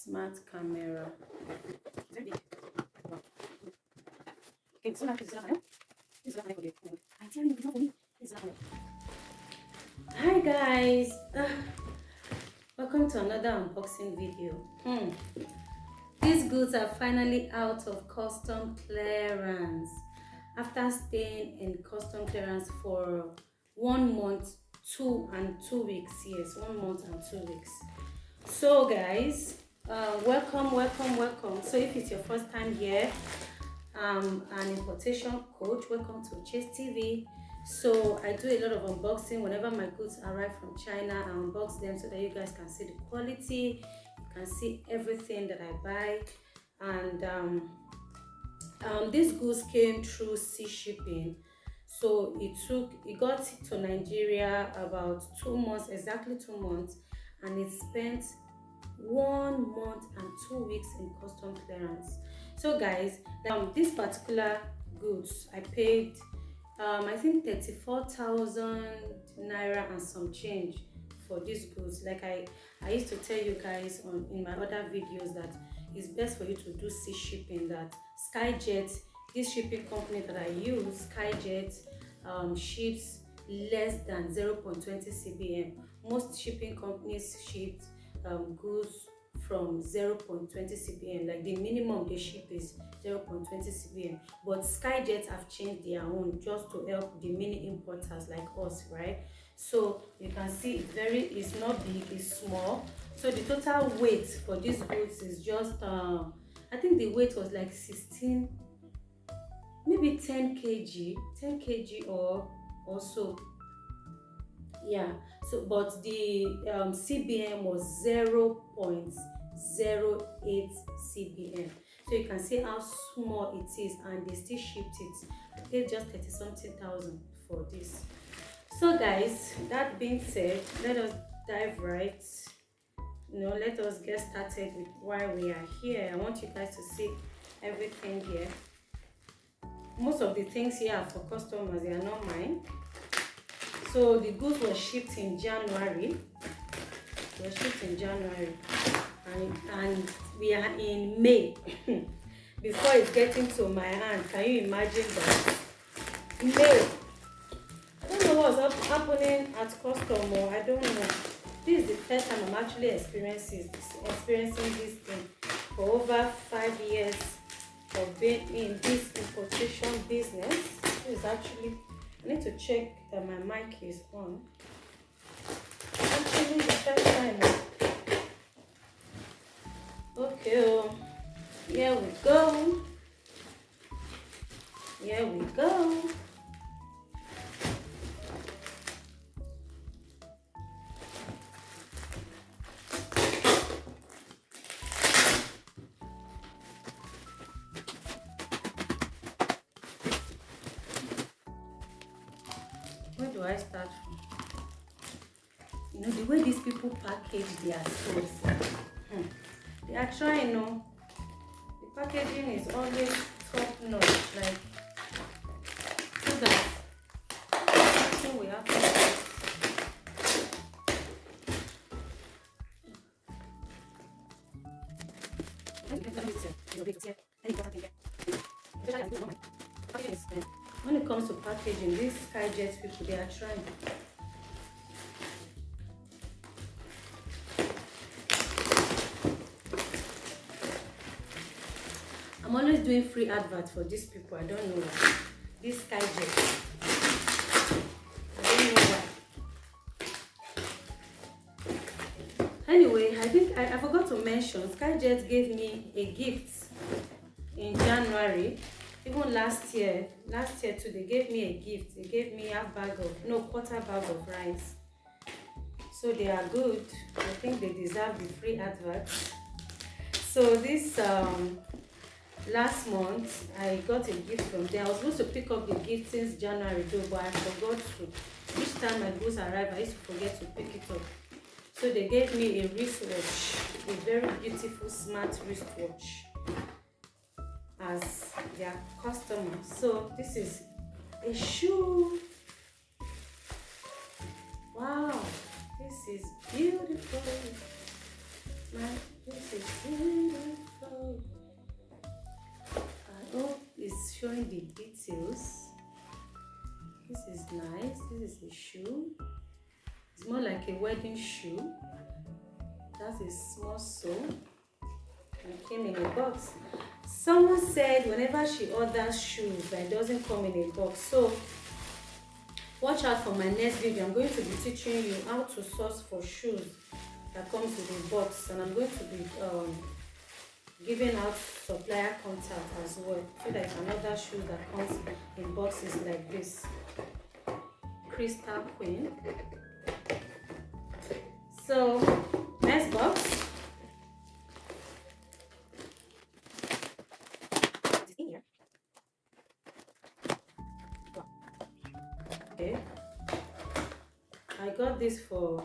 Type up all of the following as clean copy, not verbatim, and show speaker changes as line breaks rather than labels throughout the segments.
Smart camera. Very big. Wow. Okay, so now this is for you. I tell you, it's not for me. This is not. Hi guys. Welcome to another unboxing video. These goods are finally out of custom clearance after staying in custom clearance for 1 month, 2 weeks. Yes, 1 month and 2 weeks. So guys, welcome. So if it's your first time here, an importation coach, welcome to CCTV. So I do a lot of unboxing whenever my goods arrive from China. I unbox them so that you guys can see the quality, you can see everything that I buy. And these goods came through sea shipping, so it got to Nigeria about 2 months, exactly 2 months, and it spent 1 month and 2 weeks in custom clearance. So guys, this particular goods I paid I think 34,000 naira and some change for these goods. Like I used to tell you guys in my other videos that it's best for you to do sea shipping. That Skyjet, this shipping company that I use, Skyjet, ships less than 0.20 cbm. Most shipping companies ship goods from 0.20 cbm, like the minimum they ship is 0.20 cbm, but Skyjet have changed their own just to help the mini importers like us, right? So you can see it's not big, it's small. So the total weight for these goods is just I think the weight was like 16, maybe 10 kg or so. Yeah, so but the cbm was 0.08 cbm, so you can see how small it is, and they still shipped it. I paid just 30-something thousand for this. So guys, that being said, let us dive right, let us get started with why we are here. I want you guys to see everything here. Most of the things here are for customers, they are not mine. So the goods were shipped in January. And we are in May. Before it's getting to my hand, can you imagine that? May. I don't know what's happening at custom, or I don't know. This is the first time I'm actually experiencing this thing. For over 5 years of being in this importation business, this is actually, I need to check that my mic is on. Actually, the first time. Okay, here we go. Where do I start from? The way these people package their stores, they are trying. The packaging is always top notch, like, so that something will happen. When it comes to packaging, these Skyjet people, they are trying. I'm always doing free adverts for these people. I don't know why. This Skyjet, I don't know why. Anyway, I think I forgot to mention, Skyjet gave me a gift in January. Even last year too, they gave me a gift. They gave me quarter bag of rice. So they are good. I think they deserve the free advert. So this last month I got a gift from them. I was supposed to pick up the gift since January though, but I forgot to. Each time my goods arrive, I used to forget to pick it up. So they gave me a wristwatch, a very beautiful smart wristwatch, as their customer. So this is a shoe. Wow, this is beautiful. Man, this is showing the details. This is nice. This is a shoe. It's more like a wedding shoe. That's a small sole. And it came in a box. Someone said whenever she orders shoes that it doesn't come in a box. So watch out for my next video. I'm going to be teaching you how to source for shoes that comes with a box, and I'm going to be giving out supplier contact as well, so that if another shoe that comes in boxes like this. Crystal Queen. So next box. It's in here. Okay. I got this for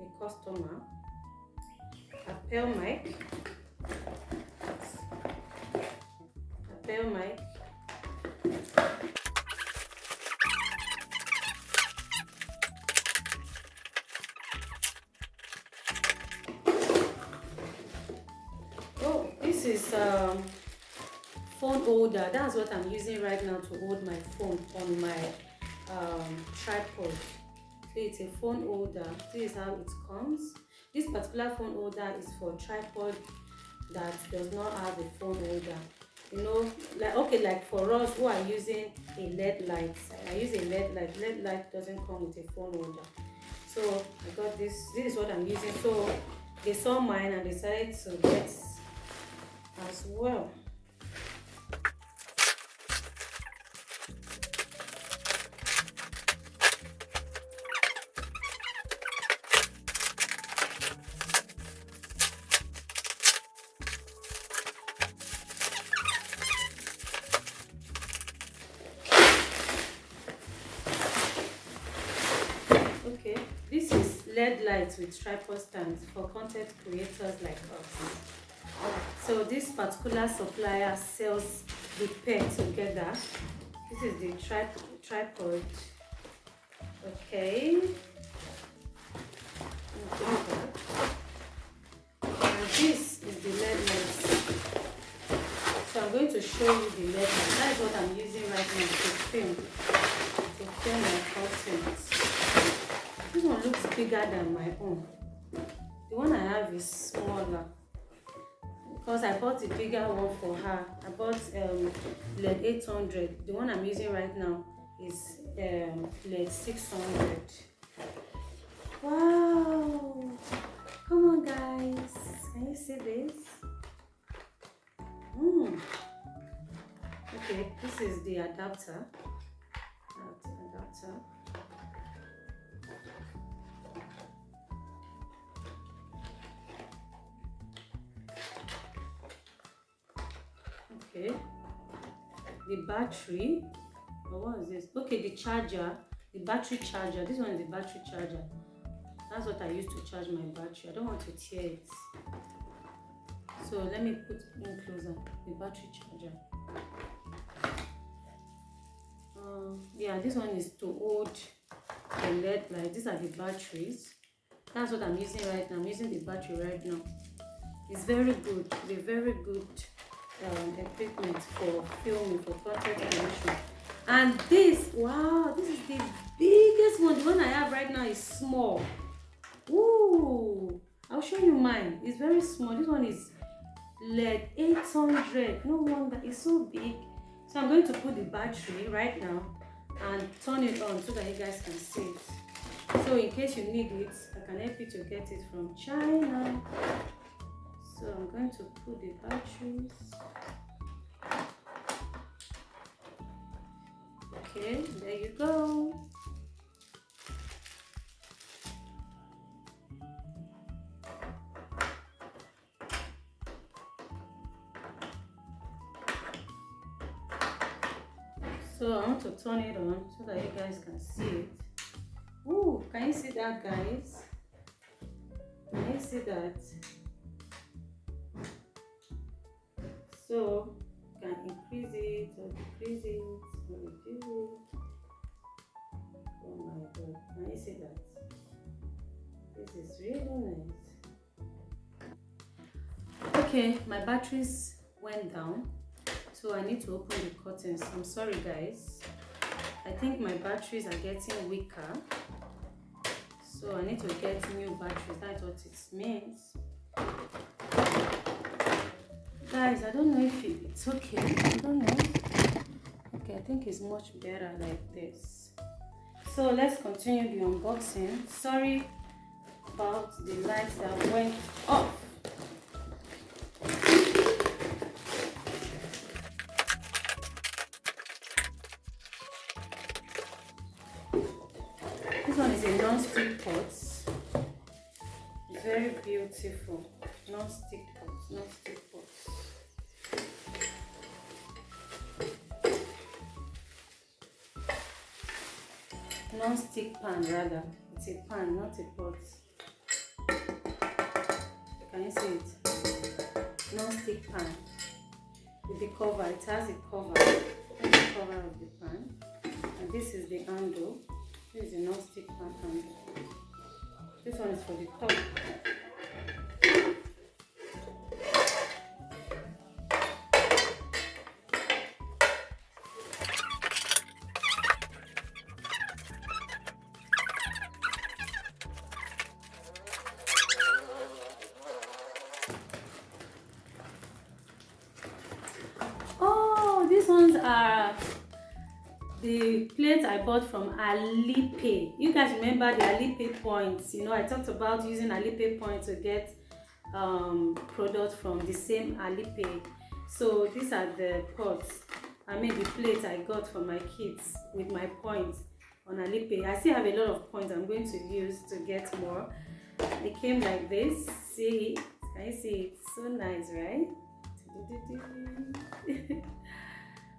a customer. A pearl mic. A pearl mic. Oh, this is phone holder. That's what I'm using right now to hold my phone on my tripod. So it's a phone holder. This is how it comes. This particular phone holder is for tripod that does not have a phone holder. You know, like okay, like for us who are using a LED light, I use a LED light. LED light doesn't come with a phone holder. So I got this. This is what I'm using. So they saw mine and decided to get as well. Okay, this is LED lights with tripod stands for content creators like us. So this particular supplier sells the pair together. This is the tripod. Okay. And this is the LED lights. So I'm going to show you the LED lights. That is what I'm using right now to film my content. This one looks bigger than my own. The one I have is smaller because I bought a bigger one for her. I bought LED 800. The one I'm using right now is LED 600. Wow! Come on, guys. Can you see this? Okay, this is the adapter. Okay, the battery. What is this? Okay, the charger, the battery charger. This one is the battery charger. That's what I use to charge my battery. I don't want to tear it. So let me put in closer the battery charger. Yeah, this one is to hold the LED light. These are the batteries. That's what I'm using right now. I'm using the battery right now. It's very good. It's a very good equipment for filming, for content creation. And this, wow, this is the biggest one. The one I have right now is small. Ooh, I'll show you mine. It's very small. This one is LED 800. No wonder it's so big. So I'm going to put the battery right now and turn it on so that you guys can see it. So in case you need it, I can help you to get it from China. So I'm going to put the batteries. Okay, there you go. So I want to turn it on so that you guys can see it. Ooh, can you see that, guys? Can you see that? So you can increase it or decrease it or reduce it. Oh my god, can you see that? This is really nice. Okay, my batteries went down. So I need to open the curtains. I'm sorry guys, I think my batteries are getting weaker, so I need to get new batteries. That's what it means. Guys, I don't know if it's okay. I don't know. Okay, I think it's much better like this. So let's continue the unboxing. Sorry about the lights that went off. This one is a non-stick pot. It's very beautiful. Non-stick pot, non-stick pot. Non-stick pan rather. It's a pan, not a pot. Can you see it? Non-stick pan. With the cover, it has a cover. The cover of the pan. And this is the handle. This is the non-stick pan handle. This one is for the top. Oh, these ones are the plates I bought from Alipay. You guys remember the Alipay points? You know, I talked about using Alipay points to get products from the same Alipay. So these are the pots, I mean the plates I got for my kids with my points on Alipay. I still have a lot of points I'm going to use to get more. It came like this. See, can you see it? So nice, right?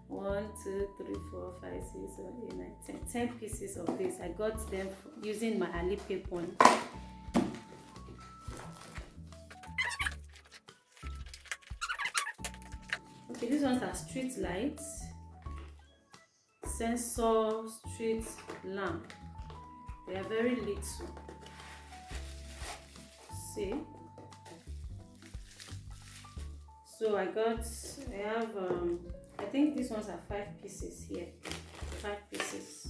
1, 2, 3, 4, 5, 6, 7, 8, 9, 10 pieces of this. I got them using my Alipay point. Okay, these ones are street lights, sensor street lamp. They are very little. See. So I have I think these ones are 5 pieces here. 5 pieces.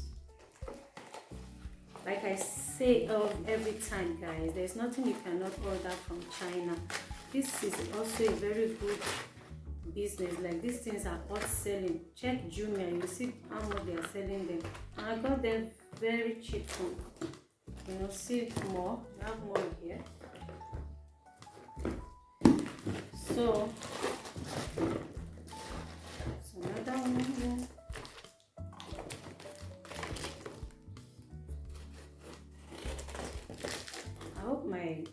Like I say every time, guys, there's nothing you cannot order from China. This is also a very good business. Like these things are hot selling. Check Jumia, you see how much they are selling them. And I got them very cheap. You know, see more. I have more here. So another one here. I hope my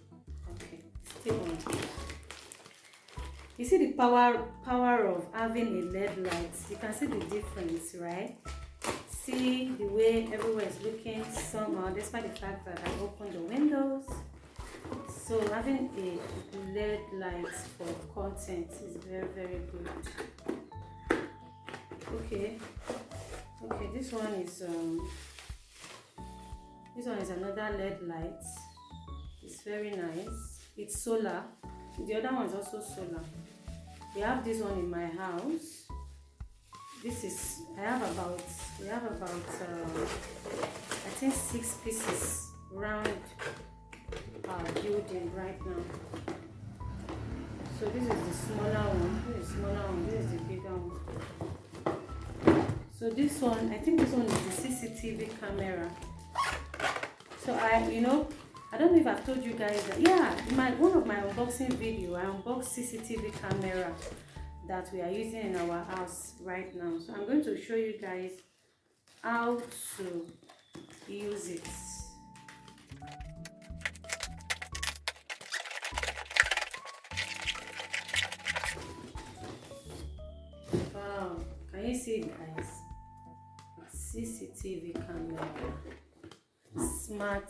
still on. You see the power of having a LED light. You can see the difference, right? See the way everywhere is looking somehow, despite the fact that I opened the windows. So having a LED light for content is very, very good. Okay, this one is another LED light. It's very nice. It's solar. The other one is also solar. We have this one in my house. This is we have about I think 6 pieces round building right now. So this is the smaller one. This is the smaller one. This is the bigger one. So this one, I think this one is the CCTV camera. So I don't know if I've told you guys that, yeah, in one of my unboxing video, I unboxed CCTV camera that we are using in our house right now. So I'm going to show you guys how to use it. Wow, can you see it, guys? CCTV camera, smart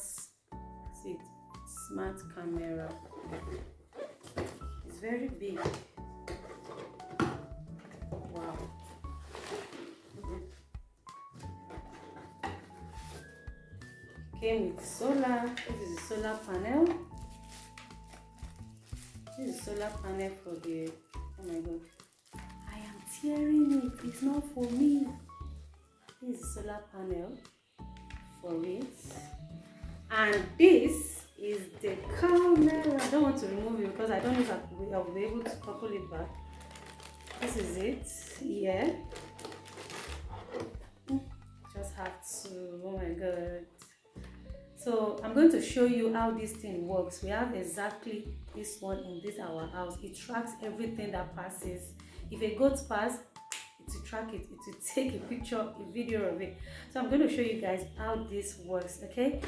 camera. It's very big. Wow. Came with solar. This is a solar panel. This is a solar panel for the, oh my god, I am tearing it. It's not for me. This is solar panel for it. And this is the camera. I don't want to remove it because I don't know if I'll be able to couple it back. This is it. Yeah. Just have to. Oh my god. So I'm going to show you how this thing works. We have exactly this one in this our house. It tracks everything that passes. If a goat passes, it will track it. It will take a picture, a video of it. So I'm going to show you guys how this works. Okay.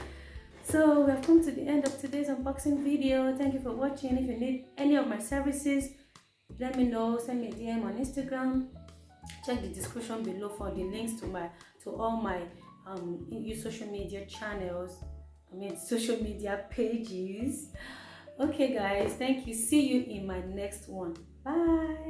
So we have come to the end of today's unboxing video. Thank you for watching. If you need any of my services, let me know. Send me a DM on Instagram. Check the description below for the links to all my social media channels. Social media pages. Okay guys, thank you. See you in my next one. Bye.